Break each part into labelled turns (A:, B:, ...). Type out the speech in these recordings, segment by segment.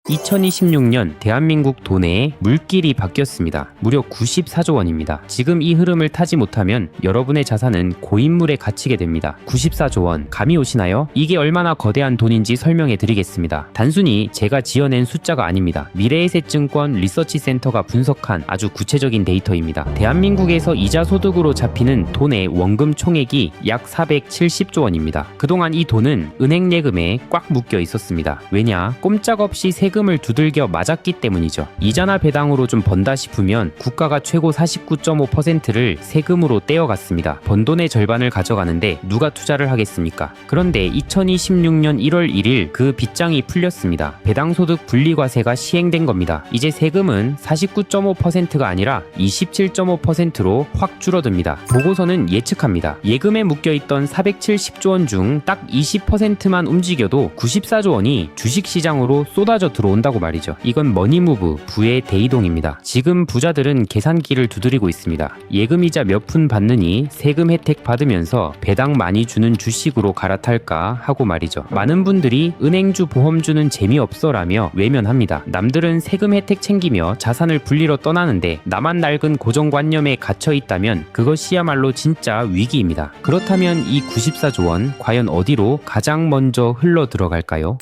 A: 2026년 대한민국 돈의 물길이 바뀌었습니다. 무려 94조 원입니다. 지금 이 흐름을 타지 못하면 여러분의 자산은 고인물에 갇히게 됩니다. 94조 원, 감이 오시나요? 이게 얼마나 거대한 돈인지 설명해 드리겠습니다. 단순히 제가 지어낸 숫자가 아닙니다. 미래에셋증권 리서치센터가 분석한 아주 구체적인 데이터입니다. 대한민국에서 이자 소득으로 잡히는 돈의 원금 총액이 약 470조 원입니다. 그동안 이 돈은 은행 예금에 꽉 묶여 있었습니다. 왜냐? 꼼짝없이 세금을 두들겨 맞았기 때문이죠. 이자나 배당으로 좀 번다 싶으면 국가가 최고 49.5%를 세금으로 떼어갔습니다. 번 돈의 절반을 가져가는데 누가 투자를 하겠습니까? 그런데 2026년 1월 1일 그 빚장이 풀렸습니다. 배당소득 분리과세가 시행된 겁니다. 이제 세금은 49.5%가 아니라 27.5%로 확 줄어듭니다. 보고서는 예측합니다. 예금에 묶여있던 470조 원 중 딱 20%만 움직여도 94조 원이 주식시장으로 쏟아져 들어온다고 말이죠. 이건 머니무브, 부의 대이동입니다. 지금 부자들은 계산기를 두드리고 있습니다. 예금이자 몇 푼 받느니 세금 혜택 받으면서 배당 많이 주는 주식으로 갈아탈까 하고 말이죠. 많은 분들이 은행주 보험주는 재미없어라며 외면합니다. 남들은 세금 혜택 챙기며 자산을 불리러 떠나는데 나만 낡은 고정관념에 갇혀있다면 그것이야말로 진짜 위기입니다. 그렇다면 이 94조 원 과연 어디로 가장 먼저 흘러 들어갈까요?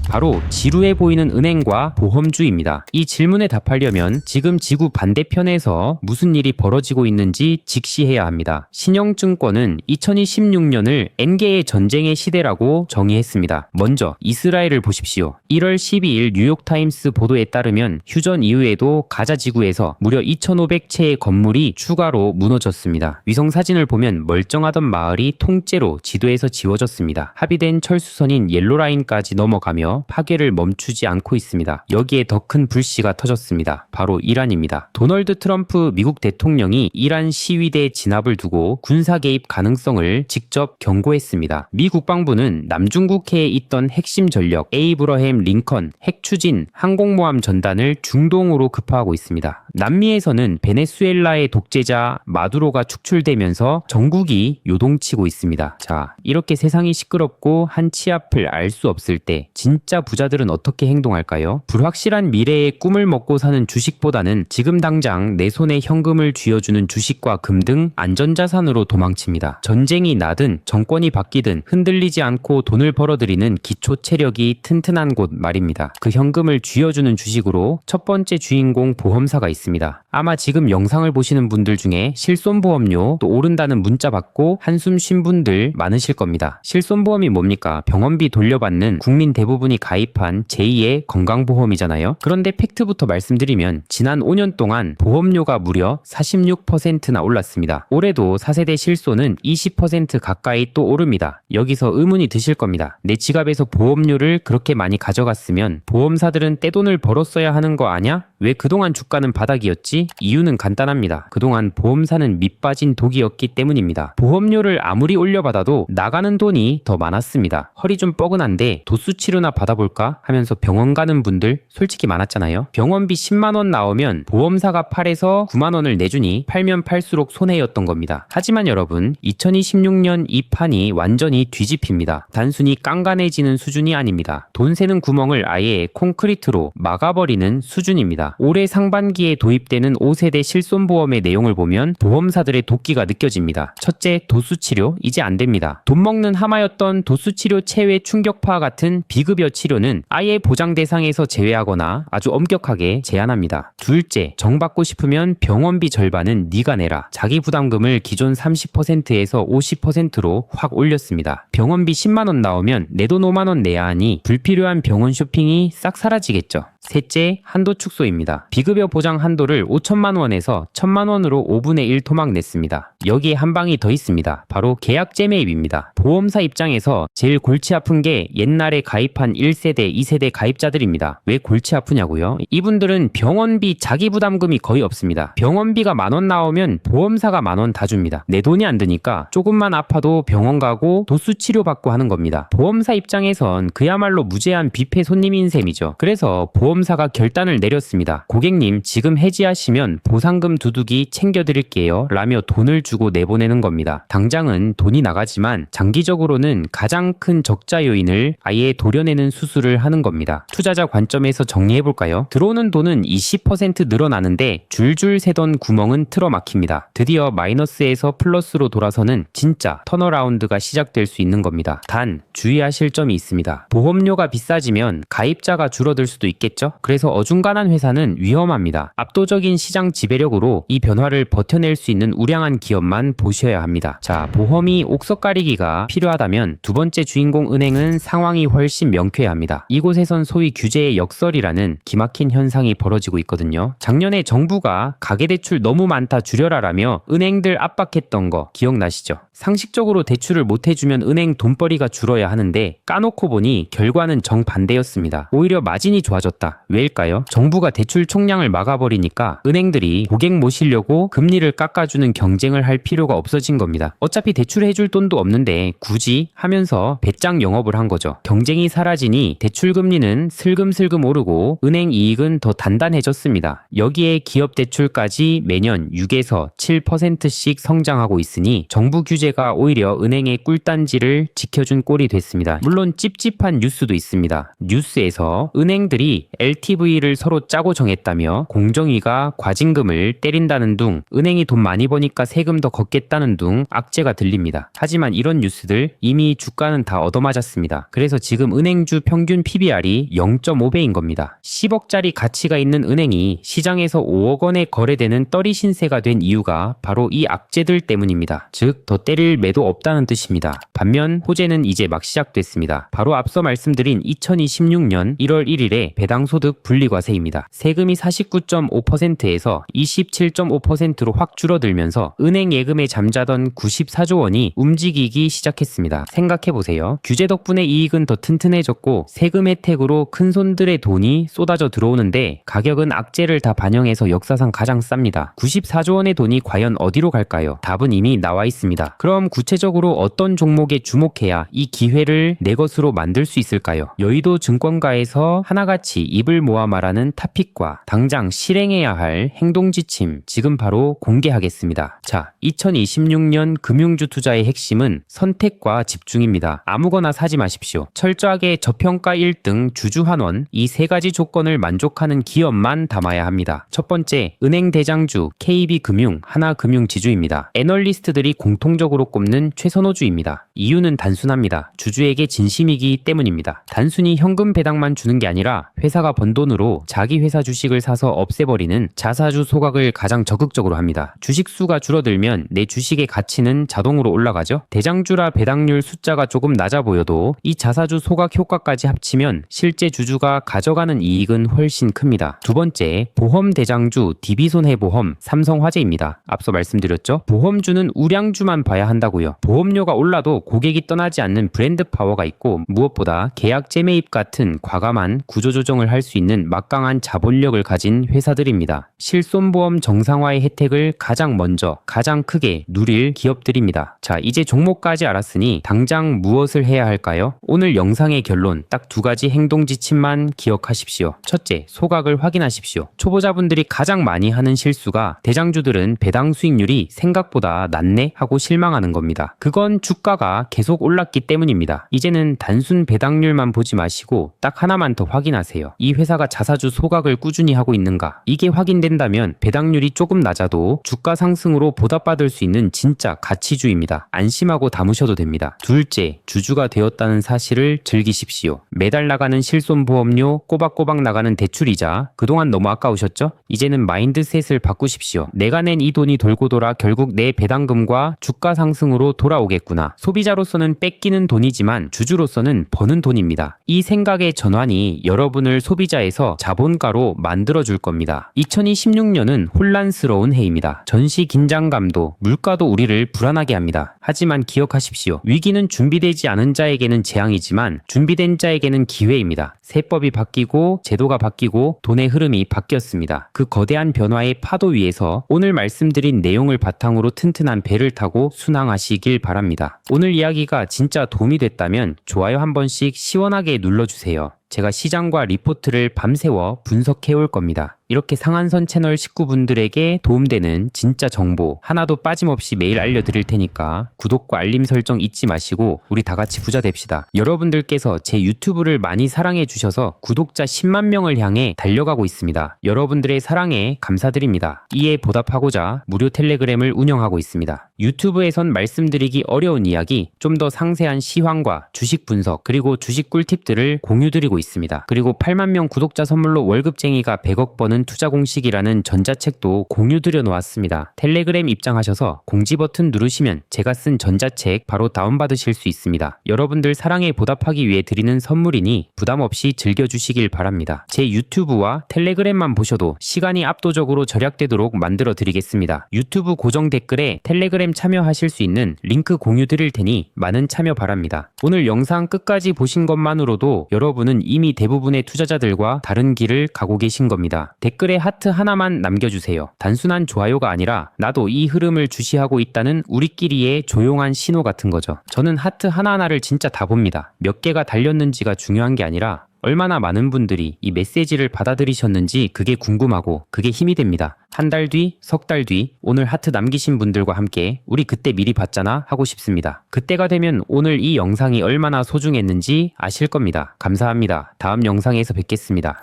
A: 바로 지루해 보이는 은행과 보험주입니다. 이 질문에 답하려면 지금 지구 반대편에서 무슨 일이 벌어지고 있는지 직시해야 합니다. 신영증권은 2026년을 N개의 전쟁의 시대라고 정의했습니다. 먼저 이스라엘을 보십시오. 1월 12일 뉴욕타임스 보도에 따르면 휴전 이후에도 가자 지구에서 무려 2,500채의 건물이 추가로 무너졌습니다. 위성사진을 보면 멀쩡하던 마을이 통째로 지도에서 지워졌습니다. 합의된 철수선인 옐로라인까지 넘어가며 파괴를 멈추지 않고 있습니다. 여기에 더 큰 불씨가 터졌습니다. 바로 이란입니다. 도널드 트럼프 미국 대통령이 이란 시위대 진압을 두고 군사 개입 가능성을 직접 경고했습니다. 미 국방부는 남중국해에 있던 핵심 전력 에이브러햄 링컨 핵 추진 항공모함 전단을 중동으로 급파하고 있습니다. 남미에서는 베네수엘라의 독재자 마두로가 축출되면서 전국이 요동치고 있습니다. 자, 이렇게 세상이 시끄럽고 한치 앞을 알 수 없을 때 진짜 부자들은 어떻게 행동할까요? 불확실한 미래의 꿈을 먹고 사는 주식보다는 지금 당장 내 손에 현금을 쥐어주는 주식과 금 등 안전자산으로 도망칩니다. 전쟁이 나든 정권이 바뀌든 흔들리지 않고 돈을 벌어들이는 기초 체력이 튼튼한 곳 말입니다. 그 현금을 쥐어주는 주식으로 첫 번째 주인공 보험사가 있습니다. 아마 지금 영상을 보시는 분들 중에 실손보험료 또 오른다는 문자 받고 한숨 쉰 분들 많으실 겁니다. 실손보험이 뭡니까? 병원비 돌려받는 국민 대부분이 가입한 제2의 건강보험이잖아요. 그런데 팩트부터 말씀드리면 지난 5년 동안 보험료가 무려 46%나 올랐습니다. 올해도 4세대 실손은 20% 가까이 또 오릅니다. 여기서 의문이 드실 겁니다. 내 지갑에서 보험료를 그렇게 많이 가져갔으면 보험사들은 떼돈을 벌었어야 하는 거 아냐? 왜 그동안 주가는 바닥이었지? 이유는 간단합니다. 그동안 보험사는 밑빠진 독이었기 때문입니다. 보험료를 아무리 올려받아도 나가는 돈이 더 많았습니다. 허리 좀 뻐근한데 도수 치료나 받아볼까 하면서 병원 가는 분들 솔직히 많았잖아요. 병원비 10만원 나오면 보험사가 8에서 9만원을 내주니 팔면 팔수록 손해였던 겁니다. 하지만 여러분, 2026년 이 판이 완전히 뒤집힙니다. 단순히 깐깐해지는 수준이 아닙니다. 돈 새는 구멍을 아예 콘크리트로 막아버리는 수준입니다. 올해 상반기에 도입되는 5세대 실손보험의 내용을 보면 보험사들의 도끼가 느껴집니다. 첫째, 도수치료 이제 안됩니다. 돈 먹는 하마였던 도수치료 체외 충격파 같은 비급여 치료는 아예 보장 대상에서 제외하거나 아주 엄격하게 제한합니다. 둘째, 정받고 싶으면 병원비 절반은 네가 내라. 자기 부담금을 기존 30%에서 50%로 확 올렸습니다. 병원비 10만원 나오면 내 돈 5만원 내야 하니 불필요한 병원 쇼핑이 싹 사라지겠죠. 셋째, 한도 축소입니다. 비급여 보장 한도를 5천만 원에서 1천만 원으로 5분의 1 토막 냈습니다. 여기에 한 방이 더 있습니다. 바로 계약제 매입입니다. 보험사 입장에서 제일 골치 아픈 게 옛날에 가입한 1세대, 2세대 가입자들입니다. 왜 골치 아프냐고요? 이분들은 병원비 자기 부담금이 거의 없습니다. 병원비가 10,000원 나오면 보험사가 10,000원 다 줍니다. 내 돈이 안 드니까 조금만 아파도 병원 가고 도수 치료 받고 하는 겁니다. 보험사 입장에선 그야말로 무제한 뷔페 손님인 셈이죠. 그래서 보험 보험사가 결단을 내렸습니다. 고객님, 지금 해지하시면 보상금 두둑이 챙겨드릴게요 라며 돈을 주고 내보내는 겁니다. 당장은 돈이 나가지만 장기적으로는 가장 큰 적자 요인을 아예 도려내는 수술을 하는 겁니다. 투자자 관점에서 정리해볼까요? 들어오는 돈은 20% 늘어나는데 줄줄 새던 구멍은 틀어막힙니다. 드디어 마이너스에서 플러스로 돌아서는 진짜 턴어라운드가 시작될 수 있는 겁니다. 단 주의하실 점이 있습니다. 보험료가 비싸지면 가입자가 줄어들 수도 있겠죠? 그래서 어중간한 회사는 위험합니다. 압도적인 시장 지배력으로 이 변화를 버텨낼 수 있는 우량한 기업만 보셔야 합니다. 자, 보험이 옥석 가리기가 필요하다면 두 번째 주인공 은행은 상황이 훨씬 명쾌합니다. 이곳에선 소위 규제의 역설이라는 기막힌 현상이 벌어지고 있거든요. 작년에 정부가 가계대출 너무 많다 줄여라라며 은행들 압박했던 거 기억나시죠? 상식적으로 대출을 못 해주면 은행 돈벌이가 줄어야 하는데 까놓고 보니 결과는 정반대였습니다. 오히려 마진이 좋아졌다. 왜일까요? 정부가 대출 총량을 막아버리니까 은행들이 고객 모시려고 금리를 깎아주는 경쟁을 할 필요가 없어진 겁니다. 어차피 대출해줄 돈도 없는데 굳이 하면서 배짱 영업을 한 거죠. 경쟁이 사라지니 대출 금리는 슬금슬금 오르고 은행 이익은 더 단단해졌습니다. 여기에 기업 대출까지 매년 6에서 7%씩 성장하고 있으니 정부 규제가 오히려 은행의 꿀단지를 지켜준 꼴이 됐습니다. 물론 찝찝한 뉴스도 있습니다. 뉴스에서 은행들이 LTV를 서로 짜고 정했다며 공정위가 과징금을 때린다는 둥, 은행이 돈 많이 버니까 세금 더 걷겠다는 둥 악재가 들립니다. 하지만 이런 뉴스들 이미 주가는 다 얻어맞았습니다. 그래서 지금 은행주 평균 PBR이 0.5배인 겁니다. 10억짜리 가치가 있는 은행이 시장에서 5억 원에 거래되는 떨이 신세가 된 이유가 바로 이 악재들 때문입니다. 즉, 더 때릴 매도 없다는 뜻입니다. 반면 호재는 이제 막 시작됐습니다. 바로 앞서 말씀드린 2026년 1월 1일에 배당소득 분리과세입니다. 세금이 49.5%에서 27.5%로 확 줄어들면서 은행 예금에 잠자던 94조 원이 움직이기 시작했습니다. 생각해보세요. 규제 덕분에 이익은 더 튼튼해졌고 세금 혜택으로 큰손들의 돈이 쏟아져 들어오는데 가격은 악재를 다 반영해서 역사상 가장 쌉니다. 94조 원의 돈이 과연 어디로 갈까요? 답은 이미 나와 있습니다. 그럼 구체적으로 어떤 종목에 주목해야 이 기회를 내 것으로 만들 수 있을까요? 여의도 증권가에서 하나같이 입을 모아 말하는 타픽과 당장 실행해야 할 행동 지침 지금 바로 공개하겠습니다. 자, 2026년 금융주 투자의 핵심은 선택과 집중입니다. 아무거나 사지 마십시오. 철저하게 저평가 1등 주주환원 이 세 가지 조건을 만족하는 기업만 담아야 합니다. 첫 번째, 은행 대장주 KB금융, 하나금융지주입니다. 애널리스트들이 공통적으로 꼽는 최선호주입니다. 이유는 단순합니다. 주주에게 진심이기 때문입니다. 단순히 현금 배당만 주는 게 아니라 회사가 번 돈으로 자기 회사 주식을 사서 없애버리는 자사주 소각을 가장 적극적으로 합니다. 주식 수가 줄어들면 내 주식의 가치는 자동으로 올라가죠. 대장주라 배당률 숫자가 조금 낮아 보여도 이 자사주 소각 효과까지 합치면 실제 주주가 가져가는 이익은 훨씬 큽니다. 두 번째, 보험 대장주 DB손해보험 삼성화재입니다. 앞서 말씀드렸죠. 보험주는 우량주만 봐야 한다고요. 보험료가 올라도 고객이 떠나지 않는 브랜드 파워가 있고 무엇보다 계약 재매입 같은 과감한 구조조정을 할 수 있는 막강한 자본력을 가진 회사들입니다. 실손보험 정상화의 혜택을 가장 먼저 가장 크게 누릴 기업들입니다. 자, 이제 종목까지 알았으니 당장 무엇을 해야 할까요? 오늘 영상의 결론 딱 두 가지 행동 지침만 기억하십시오. 첫째, 소각을 확인하십시오. 초보자분들이 가장 많이 하는 실수가 대장주들은 배당 수익률이 생각보다 낮네 하고 실망하는 겁니다. 그건 주가가 계속 올랐기 때문입니다. 이제는 단순 배당률만 보지 마시고 딱 하나만 더 확인하세요. 이 회사가 자사주 소각을 꾸준히 하고 있는가? 이게 확인된다면 배당률이 조금 낮아도 주가 상승으로 보답받을 수 있는 진짜 가치주입니다. 안심하고 담으셔도 됩니다. 둘째, 주주가 되었다는 사실을 즐기십시오. 매달 나가는 실손보험료, 꼬박꼬박 나가는 대출이자 그동안 너무 아까우셨죠? 이제는 마인드셋을 바꾸십시오. 내가 낸 이 돈이 돌고 돌아 결국 내 배당금과 주가 상승으로 돌아오겠구나. 소비자로서는 뺏기는 돈이지만 주주로서는 버는 돈입니다. 이 생각의 전환이 여러분을 소비자에서 자본가로 만들어줄 겁니다. 2026년은 혼란스러운 해입니다. 전시 긴장감도 물가도 우리를 불안하게 합니다. 하지만 기억하십시오. 위기는 준비되지 않은 자에게는 재앙이지만 준비된 자에게는 기회입니다. 세법이 바뀌고 제도가 바뀌고 돈의 흐름이 바뀌었습니다. 그 거대한 변화의 파도 위에서 오늘 말씀드린 내용을 바탕으로 튼튼한 배를 타고 순항하시길 바랍니다. 오늘 이야기가 진짜 도움이 됐다면 좋아요 한 번씩 시원하게 눌러주세요. 제가 시장과 리포트를 밤새워 분석해 올 겁니다. 이렇게 상한선 채널 식구분들에게 도움되는 진짜 정보 하나도 빠짐없이 매일 알려드릴 테니까 구독과 알림 설정 잊지 마시고 우리 다 같이 부자 됩시다. 여러분들께서 제 유튜브를 많이 사랑해 주셔서 구독자 10만 명을 향해 달려가고 있습니다. 여러분들의 사랑에 감사드립니다. 이에 보답하고자 무료 텔레그램을 운영하고 있습니다. 유튜브에선 말씀드리기 어려운 이야기, 좀 더 상세한 시황과 주식 분석, 그리고 주식 꿀팁들을 공유드리고 있습니다. 그리고 8만 명 구독자 선물로 월급쟁이가 100억 버는 투자 공식이라는 전자책도 공유드려 놓았습니다. 텔레그램 입장하셔서 공지 버튼 누르시면 제가 쓴 전자책 바로 다운받으실 수 있습니다. 여러분들 사랑에 보답하기 위해 드리는 선물이니 부담 없이 즐겨주시길 바랍니다. 제 유튜브와 텔레그램만 보셔도 시간이 압도적으로 절약되도록 만들어 드리겠습니다. 유튜브 고정 댓글에 텔레그램 참여하실 수 있는 링크 공유 드릴 테니 많은 참여 바랍니다. 오늘 영상 끝까지 보신 것만으로도 여러분은 이미 대부분의 투자자들과 다른 길을 가고 계신 겁니다. 댓글에 하트 하나만 남겨주세요. 단순한 좋아요가 아니라 나도 이 흐름을 주시하고 있다는 우리끼리의 조용한 신호 같은 거죠. 저는 하트 하나하나를 진짜 다 봅니다. 몇 개가 달렸는지가 중요한 게 아니라 얼마나 많은 분들이 이 메시지를 받아들이셨는지 그게 궁금하고 그게 힘이 됩니다. 한 달 뒤, 석 달 뒤, 오늘 하트 남기신 분들과 함께 우리 그때 미리 봤잖아 하고 싶습니다. 그때가 되면 오늘 이 영상이 얼마나 소중했는지 아실 겁니다. 감사합니다. 다음 영상에서 뵙겠습니다.